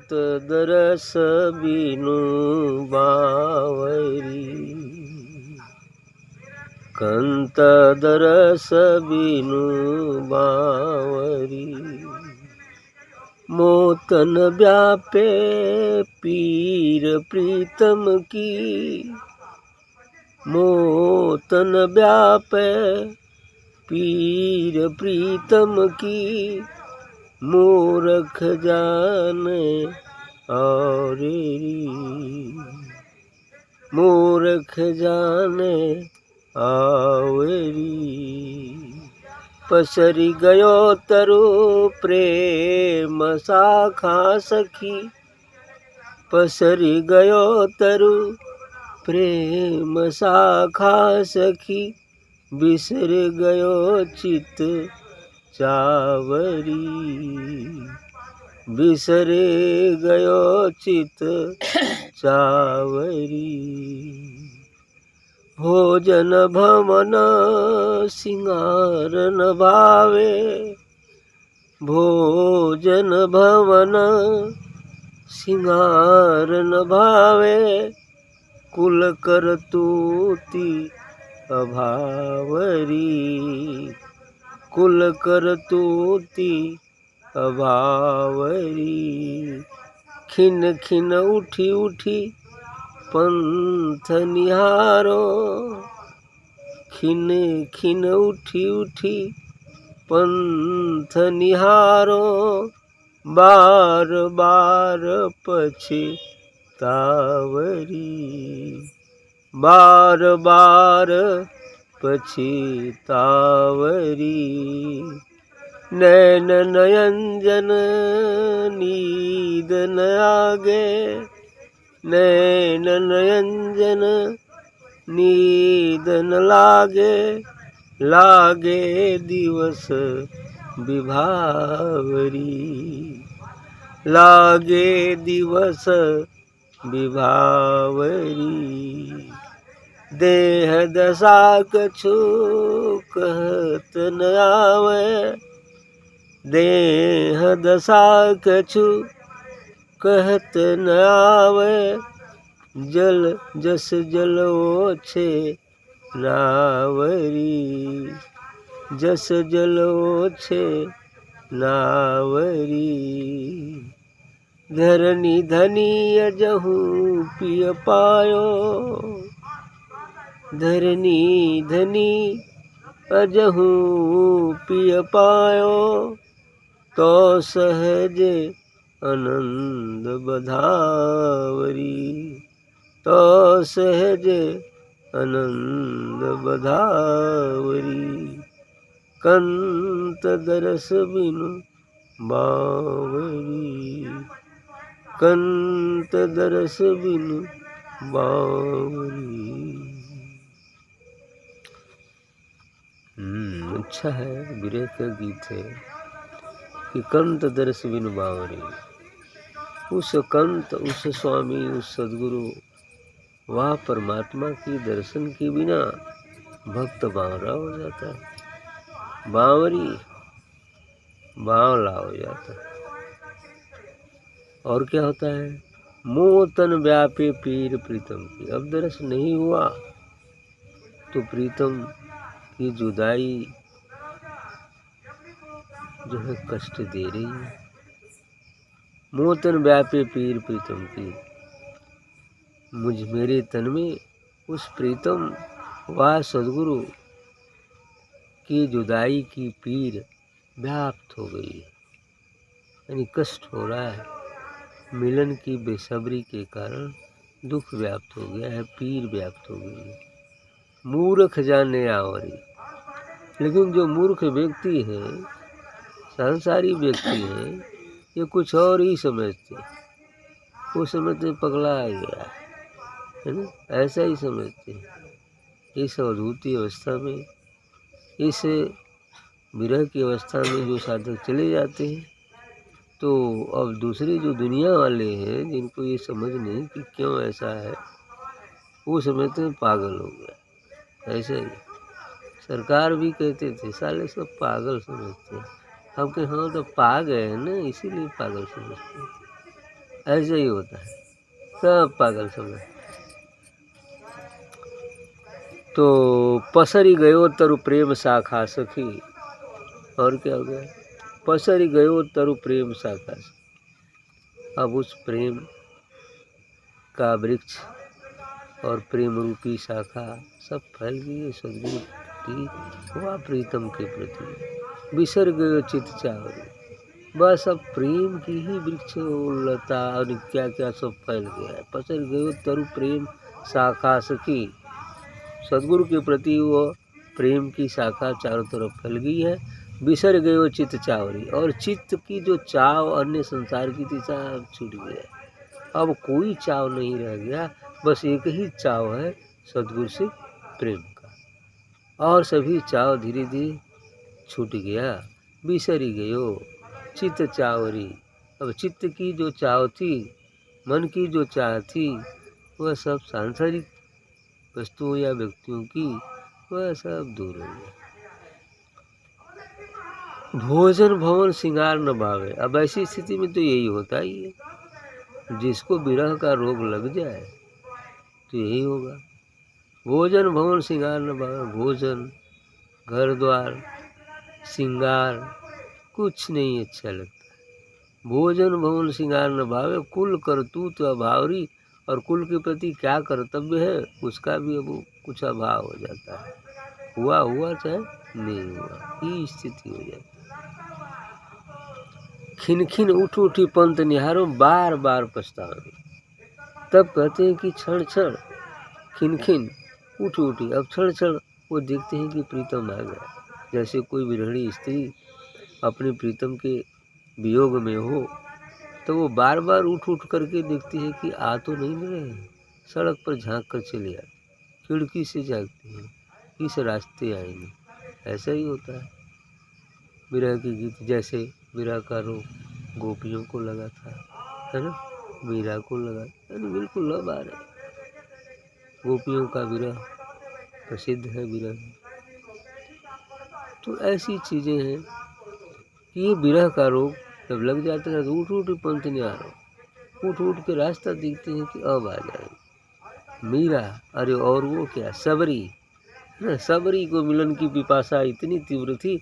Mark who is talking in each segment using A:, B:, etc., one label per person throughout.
A: कंत दरस बिनु बावरी, कंत दरस बिनु बावरी। मोतन व्यापे पीर प्रीतम की, मोतन व्यापे पीर प्रीतम की। मूर्ख जाने आवरी, मूर्ख जाने आवरी। पसरी गयो तरु प्रेम शाखा सखी, पसरी गयो तरु प्रेम शाखा सखी। बिसर गयो चित चावरी, बिसर गयो चित चावरी। भोजन भवन सिंगार न भावे, भोजन भवन सिंगार न भावे। कुल करतूति अभावरी, कुल करतूति अभावरी। खिन खिन उठी उठी पंथ निहारो, खिन खिन उठी उठी पंथ निहारो। बार बार पछतावरी, बार बार पछतावरी। नैन नयंजन नींद न आगे, नैन नयंजन नींद न लागे। लागे दिवस विभावरी, लागे दिवस विभावरी। देह दशा कछु कहत न आवे, देह दशा कछु कहत न आवे। जल जस जल ओछे नावरी, जस जल ओछे नावरी। धरनी धनी अजहू पिय पायो, धरनी धनी अजहू पिय पायो। तो सहज आनंद बधावरी, तो सहज आनंद बधावरी। कंत दरस बिनु बावरी, कंत दरस बिनु बावरी। अच्छा है, विरह का गीत है कि कंत दरस बिनु बावरी। उस कंत, उस स्वामी, उस सदगुरु, वह परमात्मा की दर्शन के बिना भक्त बावरा हो जाता है, बावरी बावला हो जाता है। और क्या होता है? मोतन व्यापे पीर प्रीतम की। अब दर्श नहीं हुआ तो प्रीतम की जुदाई जो है कष्ट दे रही है। मोतन व्यापे पीर प्रीतम की, मुझ मेरे तन में उस प्रीतम व सदगुरु की जुदाई की पीर व्याप्त हो गई है, यानी कष्ट हो रहा है। मिलन की बेसब्री के कारण दुख व्याप्त हो गया है, पीर व्याप्त हो गई है। मूर्ख जाने आवरी, लेकिन जो मूर्ख व्यक्ति है, संसारी व्यक्ति है, ये कुछ और ही समझते, वो समझते पगला आ गया है ना, ऐसा ही समझते। इस अवधूती अवस्था में, इस विरह की अवस्था में जो साधक चले जाते हैं, तो अब दूसरी जो दुनिया वाले हैं, जिनको ये समझ नहीं कि क्यों ऐसा है, वो समझते हैं पागल हो गया। ऐसे ही सरकार भी कहते थे साले सब पागल समझते हैं। हम कहे हाँ तो पा गए हैं ना, इसीलिए पागल समझते हैं। ऐसे ही होता है, सब पागल समझ। तो पसरी गयो तरु प्रेम शाखा सखी, और क्या हो गया, पसरी गयो तरु प्रेम शाखा। अब उस प्रेम का वृक्ष और प्रेम रूपी शाखा सब फैल गई है सदगुरु की वह प्रीतम के प्रति। बिसर गयो चित चावरी, बस अब प्रेम की ही वृक्ष लता और क्या क्या सब फैल गया है। पसर गयो तरु प्रेम शाखा सखी, सदगुरु के प्रति वो प्रेम की शाखा चारों तरफ फैल गई है। बिसर गयो चित चावरी, और चित्त की जो चाव अन्य संसार की थी सब छूट गया। अब कोई चाव नहीं रह गया, बस एक ही चाव है सदगुरु से प्रेम का, और सभी चाव धीरे धीरे छूट गया। बिसरी गयो चित्त चावरी, अब चित्त की जो चाव थी, मन की जो चाह थी, वह सब सांसारिक वस्तुओं या व्यक्तियों की, वह सब दूर हो गया। भोजन भवन श्रृंगार न भावे, अब ऐसी स्थिति में तो यही होता ही है, जिसको विरह का रोग लग जाए तो यही होगा। भोजन भवन श्रृंगार न भावे, भोजन घर द्वार श्रृंगार कुछ नहीं अच्छा लगता। भोजन भवन श्रृंगार न भावे, कुल करतूत अभावरी, और कुल के प्रति क्या कर्तव्य है उसका भी अब कुछ अभाव हो जाता है। हुआ हुआ चाहे नहीं हुआ, ये स्थिति हो जाती है। खिन खिन उठ उठी पंत निहारो, बार बार पछतावे। तब कहते हैं कि क्षण क्षण खिन खिन उठ उठी, अब क्षण क्षण वो देखते हैं कि प्रीतम आ गया। जैसे कोई विरहणी स्त्री अपने प्रीतम के वियोग में हो, तो वो बार बार उठ उठ करके देखती है कि आ तो नहीं रहे हैं। सड़क पर झांक कर चले आते, खिड़की से झांकते हैं किस रास्ते आएंगे। ऐसा ही होता है विरह के गीत। जैसे विरह का रोग गोपियों को लगा था, है ना, मीरा को लगा, यानी बिल्कुल अब आ रहे। गोपियों का विरह प्रसिद्ध है विरह। तो ऐसी चीज़ें हैं कि ये विरह का रोग जब लग जाता है तो उठ उठ पंथ नहीं आ रहा, उठ उठ के रास्ता देखते हैं कि अब आ जाए। मीरा, अरे और वो क्या सबरी, ना सबरी को मिलन की पिपासा इतनी तीव्र थी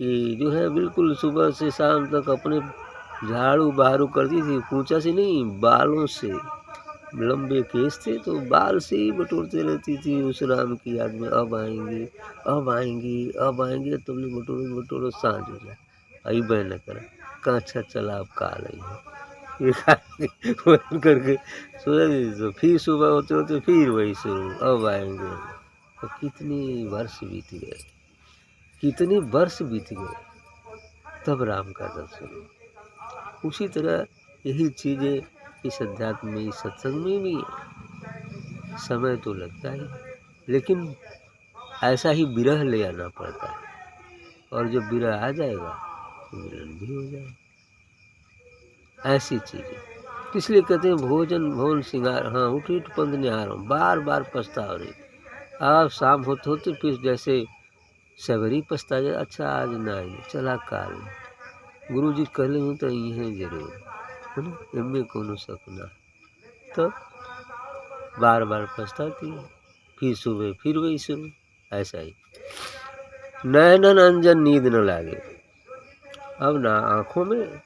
A: कि जो है बिल्कुल सुबह से शाम तक अपने झाड़ू बहारू करती थी, कूचा से नहीं बालों से। लंबे केस थे तो बाल से ही बटोरते रहती थी उस राम की याद में। अब आएंगे अब आएंगी अब आएंगे, तुमने बटोरो बटोरो सांझ हो जाए। आई बहन न करा कहाँ अच्छा चला अब काल आई ये करके सोचा तो फिर सुबह होते होते फिर वही शुरू, अब आएंगे। तो कितने वर्ष बीत गए, कितने वर्ष बीत गए, तब राम का दर्शन। उसी तरह यही चीज़ें इस अध्यात्म में, इस सत्संग में भी समय तो लगता ही, लेकिन ऐसा ही विरह ले आना पड़ता है, और जब विरह आ जाएगा तो मिलन भी हो जाएगा। ऐसी चीज़ें इसलिए कहते हैं भोजन भवन श्रृंगार, हाँ उठ उठ पंथ निहारो, बार बार पछताव रही। अब शाम होते होते फिर जैसे सवेरी पछता जाए, अच्छा आज ना आए चला काल गुरु जी कहले हूँ तो ये हैं जरूर, है ना, इनमें कोनो शक ना। तो बार बार पछताती है, फिर सुबह फिर वही शुरू। ऐसा ही नयनन अंजन नींद न लागे, अब ना आँखों में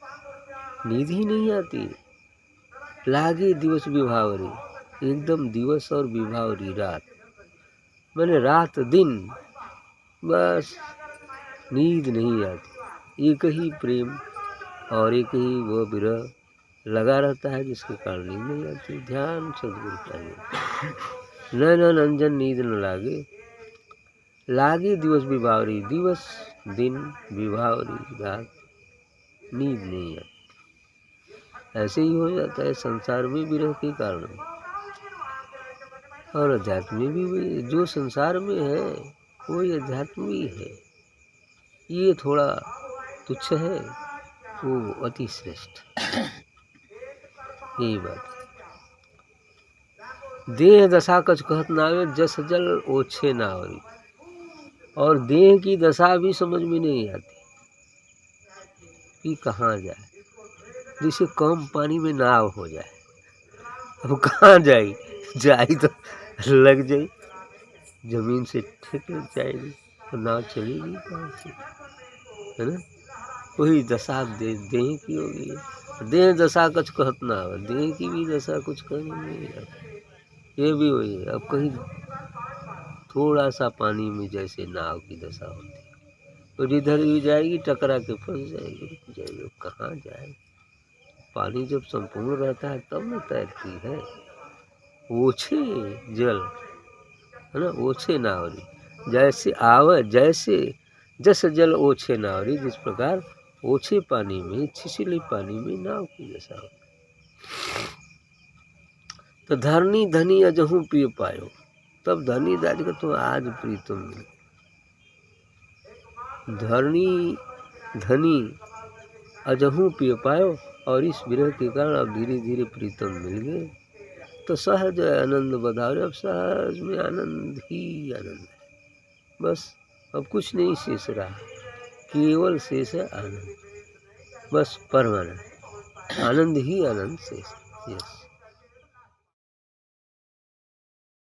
A: नींद ही नहीं आती। लागे दिवस विभावरी, एकदम दिवस और विभावरी रात, मैंने रात दिन बस नींद नहीं आती। एक ही प्रेम और एक ही वो विरह लगा रहता है, जिसके कारण नींद नहीं आती। ध्यान सदगुरु चाहिए। नैनन अंजन नींद न लागे, लागे दिवस विभावरी, दिवस दिन विभावरी रात, नींद नहीं आती। ऐसे ही हो जाता है संसार में विरह के कारण, और अध्यात्म में भी। जो संसार में है वही अध्यात्म भी है। ये थोड़ा तुच्छ है, वो अति श्रेष्ठ। यही बात। देह दशा कछ कहत नावे, जस जल ओछे नावरी, और देह की दशा भी समझ में नहीं आती कि कहाँ जाए। जैसे कम पानी में नाव हो जाए। अब कहाँ जाई, जाई तो लग जाई, जमीन से ठेक लग जाएगी तो नाव चलेगी कहाँ से, है ना। वही दशा देह की होगी। देह दशा कुछ कहत ना हो, देह की भी दशा कुछ कहनी नहीं है। ये भी वही है। अब कहीं थोड़ा सा पानी में जैसे नाव की दशा होती है, तो जिधर भी जाएगी टकरा के फंस जाएगी, रुक जाएगी, कहाँ जाए। पानी जब संपूर्ण रहता है तब न तैरती है। ओछे जल, है ना, ओछे नावरी जैसे आवे, जैसे जस जल ओछे नावरी, जिस प्रकार ओछे पानी में, छिछले पानी में नाव की दशा हो। तो धरनी धनी अजहू पिय पायो, तब धनी दाज का तो आज प्रीतम मिले। धरनी धनी अजहू पिय पायो, और इस विरह के कारण अब धीरे धीरे प्रीतम मिल गए। तो सहज आनंद बधाओ, अब सहज में आनंद ही आनंद है। बस अब कुछ नहीं शेष रहा, केवल शेष है आनंद, बस परमानंद आनंद ही आनंद शेष। यस।